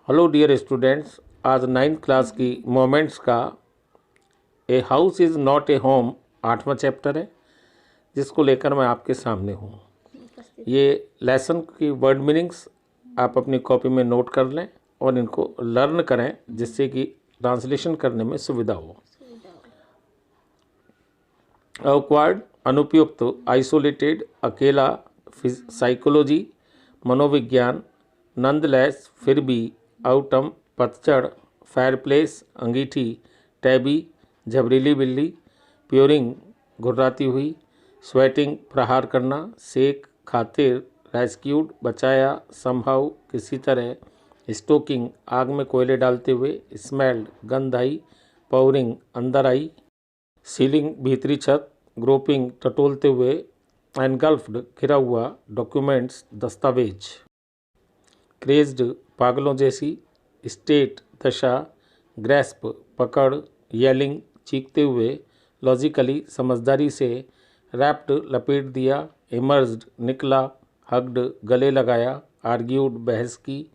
Hello dear students, आज 9th class की moments का a house is not a home 8वां चैप्टर है, जिसको लेकर मैं आपके सामने हूँ। ये लेसन की वर्ड मीनिंग्स आप अपनी कॉपी में नोट कर लें और इनको लर्न करें, जिससे कि ट्रांसलेशन करने में सुविधा हो। ऑकवर्ड अनुपयुक्त, आइसोलेटेड अकेला, साइकोलॉजी मनोविज्ञान, नंदलेस फिर भी, आउटम पतझड़, फायरप्लेस अंगीठी, टैबी झबरीली बिल्ली, प्योरिंग घुर्राती हुई, स्वेटिंग प्रहार करना, सेक खातिर, रेस्क्यूड बचाया, समहाउ किसी तरह, स्टोकिंग आग में कोयले डालते हुए, स्मेल्ड गंध आई, पाउरिंग अंदर आई, सीलिंग भीतरी छत, ग्रोपिंग टटोलते हुए, एनगल्फ्ड घिरा हुआ, डॉक्यूमेंट्स दस्तावेज, क्रेज्ड पागलों जैसी, स्टेट दशा, ग्रेस्प पकड़, येलिंग चीखते हुए, लॉजिकली समझदारी से, रैप्ड लपेट दिया, इमर्ज्ड निकला, हग्ड गले लगाया, आर्ग्यूड बहस की,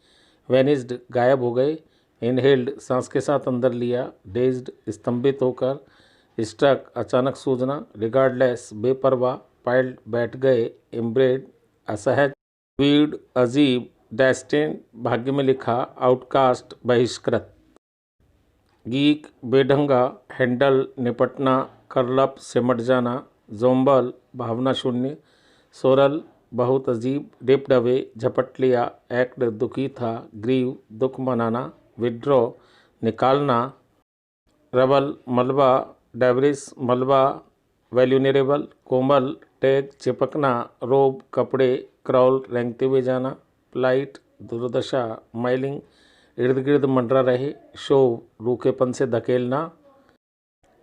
वेनिस्ड गायब हो गए, इनहेल्ड सांस के साथ अंदर लिया, डेज्ड स्तंभित होकर, स्ट्रक अचानक सूझना, रिगार्डलेस बेपरवाह, पाइल्ड बैठ गए, एम्ब्रेड असहज, वीड अजीब, डेस्टिन भाग्य में लिखा, आउटकास्ट बहिष्कृत, गीक बेढंगा, हैंडल निपटना, करलप सिमट जाना, जोम्बल भावना शून्य, सोरल बहुत अजीब, डिप्ड अवे झपट लिया, एक्ट दुखी था, ग्रीव दुख मनाना, विड्रॉ निकालना, रबल मलबा, डेब्रिस मलबा, वैल्यूनरेबल कोमल, टैग चिपकना, रोब कपड़े, क्रॉल रेंगते हुए जाना, प्लाइट दुर्दशा, माइलिंग इर्द गिर्द मंडरा रहे, शोव रूखेपन से धकेलना,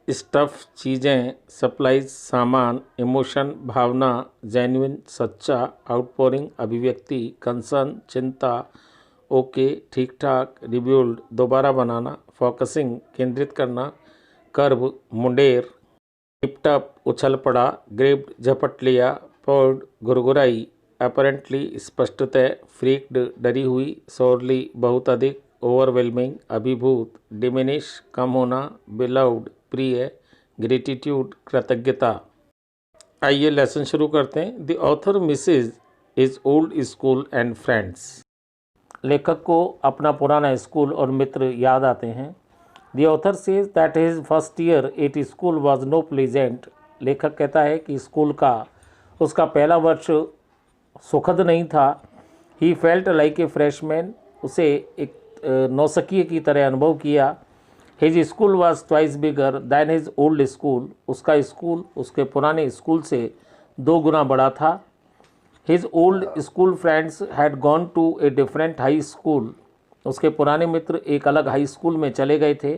स्टफ चीज़ें, सप्लाइज सामान, इमोशन भावना, जेन्युइन सच्चा, आउटपोरिंग अभिव्यक्ति, कंसर्न चिंता, ओके ठीक ठाक, रिब्यूल्ड दोबारा बनाना, फोकसिंग केंद्रित करना, कर्व मुंडेर, टिपटप उछल पड़ा, ग्रेप्ड झपट लिया, पोर्ड घुरघुराई, अपरेंटली स्पष्टतः, फ्रीक्ड डरी हुई, सोरली बहुत अधिक, ओवरवेलमिंग अभिभूत, डिमिनिश कम होना, बिलाउड प्रिय, ग्रेटिट्यूड कृतज्ञता। आइए लेसन शुरू करते हैं। The author misses is old school and friends. लेखक को अपना पुराना स्कूल और मित्र याद आते हैं। The author says that his first year at school was no pleasant. लेखक कहता है कि स्कूल का उसका पहला वर्ष सुखद नहीं था। He felt like a freshman. उसे एक नौसखिए की तरह अनुभव किया। His school was twice bigger than his old school. उसका स्कूल उसके पुराने स्कूल से 2 गुना बड़ा था। His old school friends had gone to a different high school. उसके पुराने मित्र एक अलग हाई स्कूल में चले गए थे।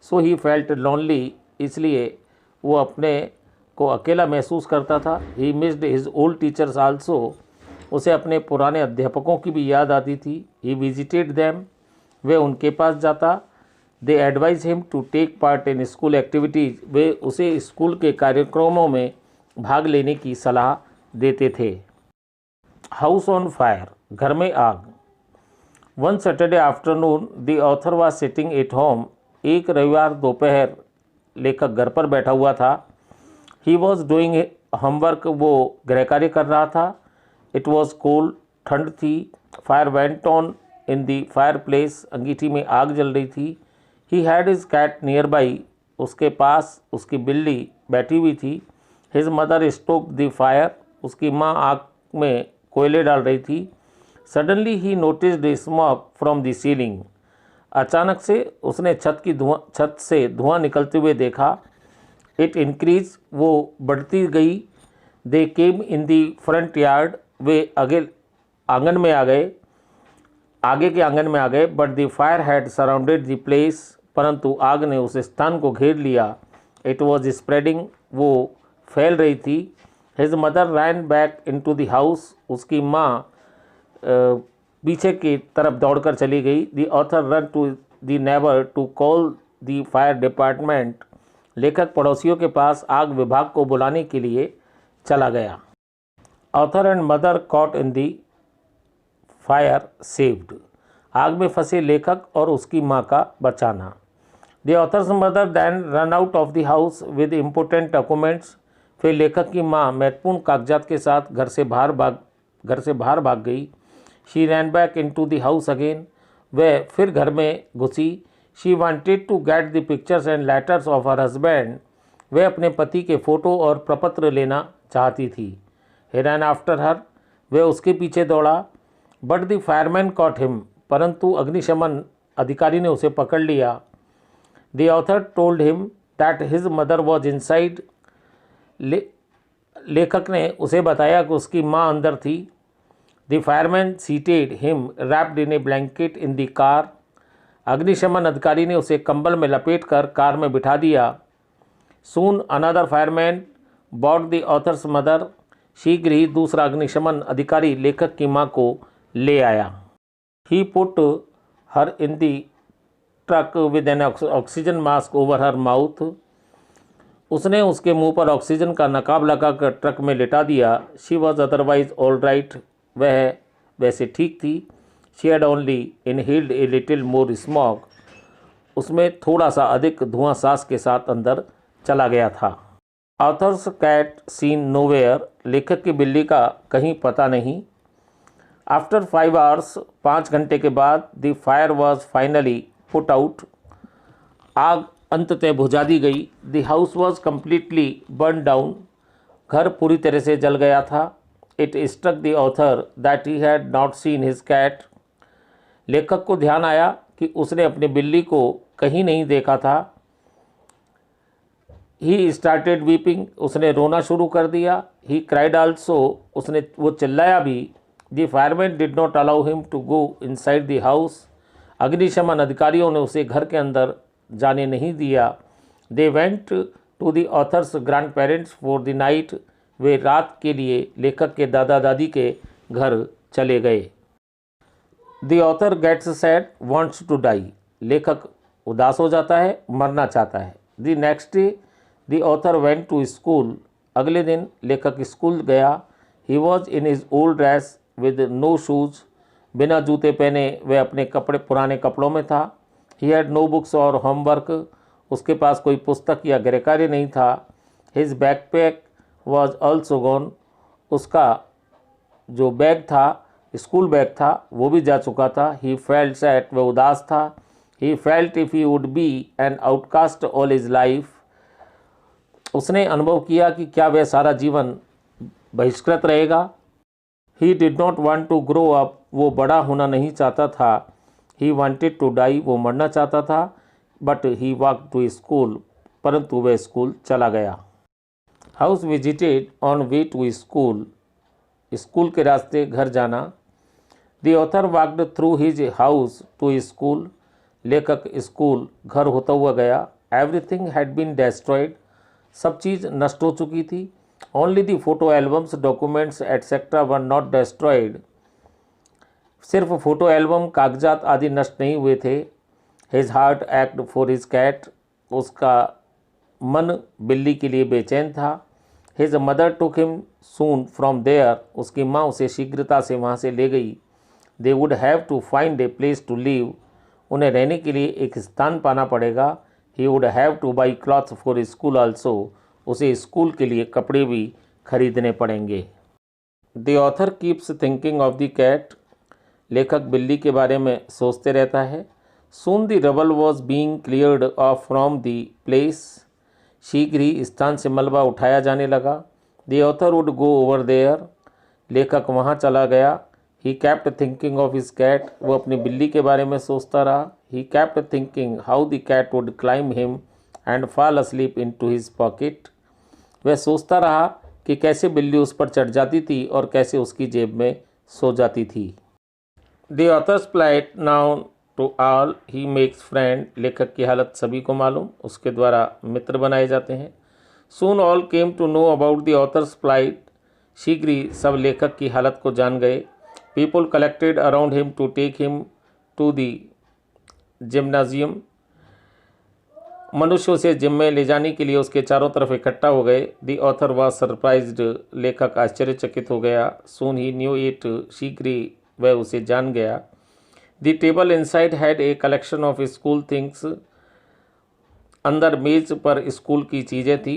सो ही फेल्ट लॉनली। इसलिए वो अपने को अकेला महसूस करता था। He missed his old teachers also. उसे अपने पुराने अध्यापकों की भी याद आती थी। He visited them. वे उनके पास जाता। They advise him to take part in school activities. वे उसे स्कूल के कार्यक्रमों में भाग लेने की सलाह देते थे। हाउस ऑन फायर, घर में आग। One Saturday afternoon the author was sitting at home. एक रविवार दोपहर लेखक घर पर बैठा हुआ था। He was doing homework. वो गृह कार्य कर रहा था। इट वॉज कोल्ड, ठंड थी। Fire went on in the fireplace. अंगीठी में आग जल रही थी। He had his cat nearby. उसके पास उसकी बिल्ली बैठी हुई थी। His mother stoked the fire. उसकी माँ आग में कोयले डाल रही थी। Suddenly he noticed smoke from the ceiling. अचानक से उसने छत से धुआं निकलते हुए देखा। It increase. वो बढ़ती गई। दे केम इन दी फ्रंट यार्ड। वे आगे आंगन में आ गए, आगे के आंगन में आ गए। But the fire had surrounded the place. परंतु आग ने उस स्थान को घेर लिया। It was spreading. वो फैल रही थी। His mother ran back in to the house. उसकी माँ पीछे की तरफ दौड़कर चली गई। The author run to the neighbour to call the fire department. लेखक पड़ोसियों के पास आग विभाग को बुलाने के लिए चला गया। Author and mother caught in the fire saved. आग में फंसे लेखक और उसकी माँ का बचाना। The author's mother then run out of the house with important documents. फिर लेखक की माँ महत्वपूर्ण कागजात के साथ घर से बाहर भाग गई। She ran back in to the house again. वह फिर घर में घुसी। She wanted to get the pictures and letters of her husband. वह अपने पति के फ़ोटो और प्रपत्र लेना चाहती थी। ही रैन आफ्टर हर। वह उसके पीछे दौड़ा। But the fireman cot him. परंतु अग्निशमन अधिकारी ने उसे पकड़ लिया। The author told him that his mother was inside. लेखक ने उसे बताया कि उसकी माँ अंदर थी। The fireman seated him wrapped in A blanket in the car. अग्निशमन अधिकारी ने उसे कंबल में लपेटकर कार में बिठा दिया। Soon another fireman bought the author's mother. शीघ्र ही दूसरा अग्निशमन अधिकारी लेखक की माँ को ले आया। He put her in the truck with an oxygen mask over her mouth. उसने उसके मुंह पर ऑक्सीजन का नकाब लगाकर ट्रक में लिटा दिया। She was otherwise all right. वह वैसे ठीक थी। She had only inhaled a little more smog. उसमें थोड़ा सा अधिक धुआं सांस के साथ अंदर चला गया था। Author's cat seen nowhere. लेखक की बिल्ली का कहीं पता नहीं। आफ्टर 5 आवर्स, 5 घंटे के बाद, the fire was finally put out. आग अंततः बुझा दी गई। The house was completely burn down. घर पूरी तरह से जल गया था। It struck the author that he had not seen his cat. लेखक को ध्यान आया कि उसने अपनी बिल्ली को कहीं नहीं देखा था। He started weeping. उसने रोना शुरू कर दिया। He cried also. वो चिल्लाया भी। The fireman did not allow him to go inside the house. अग्निशमन अधिकारियों ने उसे घर के अंदर जाने नहीं दिया। They went to the author's grandparents for the night. वे रात के लिए लेखक के दादा दादी के घर चले गए। The author gets sad, wants to die. लेखक उदास हो जाता है, मरना चाहता है। The next day the author went to school. अगले दिन लेखक स्कूल गया। He was in his old dress with no shoes. बिना जूते पहने वह अपने पुराने कपड़ों में था। ही हैड नो बुक्स और होमवर्क। उसके पास कोई पुस्तक या गृहकार्य नहीं था। His backpack was also gone. उसका जो बैग था, स्कूल बैग था, वो भी जा चुका था। He felt sad. वह उदास था। He felt if he would be an outcast all his life. उसने अनुभव किया कि क्या वह सारा जीवन बहिष्कृत रहेगा। He did not want to grow up. वो बड़ा होना नहीं चाहता था। He wanted to die. वो मरना चाहता था। But he walk to school. परंतु वह स्कूल चला गया। House visited on way to school. School के रास्ते घर जाना। The author walked through his house to school. लेखक स्कूल घर होता हुआ गया। Everything had been destroyed. सब चीज़ नष्ट हो चुकी थी। Only the photo albums, documents etcetera were not destroyed. सिर्फ फ़ोटो एल्बम, कागजात आदि नष्ट नहीं हुए थे। His heart ached for his cat. उसका मन बिल्ली के लिए बेचैन था। His mother took him soon from there. उसकी माँ उसे शीघ्रता से वहाँ से ले गई। They would have to find a place to live. उन्हें रहने के लिए एक स्थान पाना पड़ेगा। He would have to buy clothes for school also. उसे स्कूल के लिए कपड़े भी खरीदने पड़ेंगे। The author keeps thinking of the cat. लेखक बिल्ली के बारे में सोचते रहता है। Soon the rubble was being cleared off from the place. शीघ्र ही स्थान से मलबा उठाया जाने लगा। The author would go over there. लेखक वहाँ चला गया। He kept thinking of his cat. वो अपनी बिल्ली के बारे में सोचता रहा। He kept thinking how the cat would climb him and fall asleep in to his pocket. वह सोचता रहा कि कैसे बिल्ली उस पर चढ़ जाती थी और कैसे उसकी जेब में सो जाती थी। The author's plight now to all. He makes friend. लेखक की हालत सभी को मालूम, उसके द्वारा मित्र बनाए जाते हैं। Soon all came to know about the author's plight. शीघ्र ही सब लेखक की हालत को जान गए। People collected around him to take him to the gymnasium. मनुष्य उसे जिम में ले जाने के लिए उसके चारों तरफ इकट्ठा हो गए। The author was surprised. लेखक आश्चर्यचकित हो गया। Soon he knew it. शीघ्र ही वह उसे जान गया। The table inside had a collection of school things. अंदर मेज पर स्कूल की चीज़ें थी।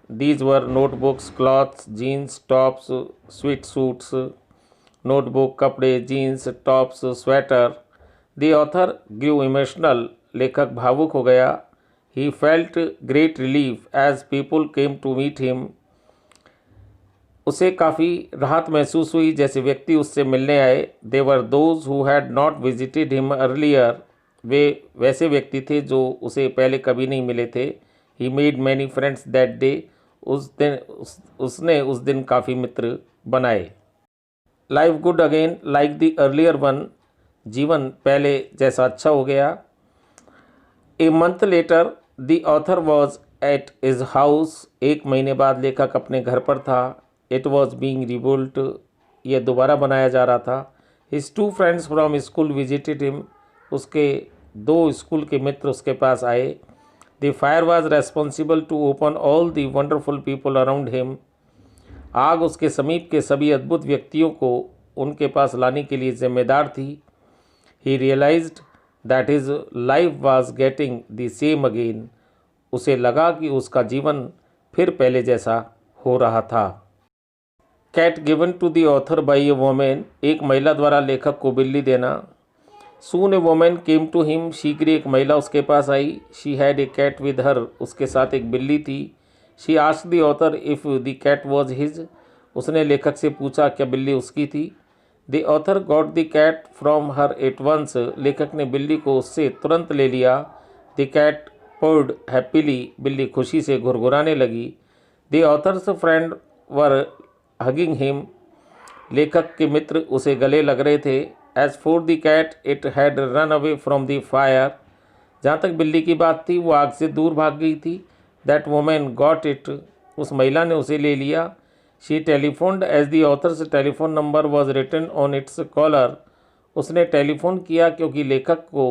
These were notebooks, clothes, jeans, tops, sweet suits. Notebook, कपड़े, jeans, tops, sweater. The author grew emotional. लेखक भावुक हो गया। He felt great relief as people came to meet him. उसे काफ़ी राहत महसूस हुई जैसे व्यक्ति उससे मिलने आए। They were those who had not visited him earlier. वे वैसे व्यक्ति थे जो उसे पहले कभी नहीं मिले थे। He made many friends that day. उसने उस दिन काफ़ी मित्र बनाए। Life good again like the earlier one. जीवन पहले जैसा अच्छा हो गया। A month later the author was at his house. एक महीने बाद लेखक अपने घर पर था। It was being rebuilt. यह दोबारा बनाया जा रहा था। His two friends from school visited him. उसके दो स्कूल के मित्र उसके पास आए। The fire was responsible to open all the wonderful people around him. आग उसके समीप के सभी अद्भुत व्यक्तियों को उनके पास लाने के लिए जिम्मेदार थी। He realised that his life was getting the same again. उसे लगा कि उसका जीवन फिर पहले जैसा हो रहा था। Cat given to the author by a women. एक महिला द्वारा लेखक को बिल्ली देना। Soon a women came to him. शीघ्र एक महिला उसके पास आई। She had a cat with her. उसके साथ एक बिल्ली थी। She asked the author if the cat was his. उसने लेखक से पूछा क्या बिल्ली उसकी थी। The author got the cat from her at once. लेखक ने बिल्ली को उससे तुरंत ले लिया। The cat purred happily. बिल्ली खुशी से घुरघुराने लगी। The author's friend were hugging him. लेखक के मित्र उसे गले लग रहे थे। As for the cat it had run away from the fire. जहाँ तक बिल्ली की बात थी वो आग से दूर भाग गई थी। That women got it. उस महिला ने उसे ले लिया। She telephoned as the author's telephone number was written on its collar. उसने टेलीफोन किया क्योंकि लेखक को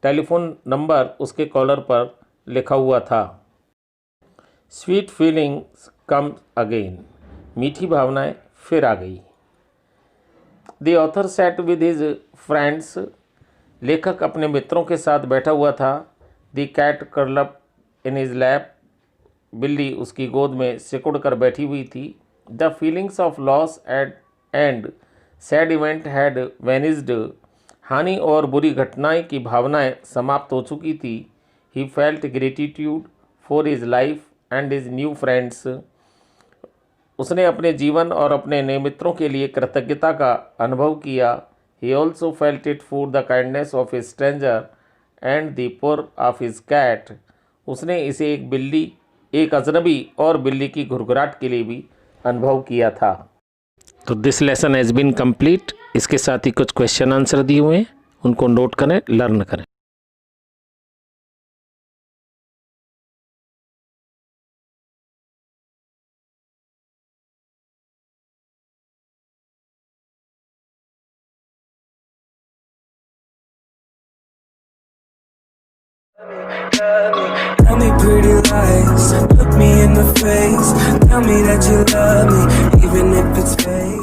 टेलीफोन नंबर उसके कॉलर पर लिखा हुआ था। Sweet feelings come again. मीठी भावनाएं फिर आ गई। The author sat with his friends. लेखक अपने मित्रों के साथ बैठा हुआ था। The cat curl up in his lap. बिल्ली उसकी गोद में सिकुड़ कर बैठी हुई थी। The feelings of loss and sad event had vanished. हानि और बुरी घटनाएं की भावनाएं समाप्त हो चुकी थी। He felt gratitude for his life and his new friends. उसने अपने जीवन और अपने नए मित्रों के लिए कृतज्ञता का अनुभव किया। He also felt it for the kindness of A stranger and the पुर ऑफ हिज कैट। उसने इसे एक बिल्ली, एक अजनबी और बिल्ली की घुरघुराहट के लिए भी अनुभव किया था। तो this lesson has been complete. इसके साथ ही कुछ क्वेश्चन आंसर दिए हुए हैं, उनको नोट करें, लर्न करें। Tell me pretty lies, look me in the face. Tell me that you love me, even if it's fake.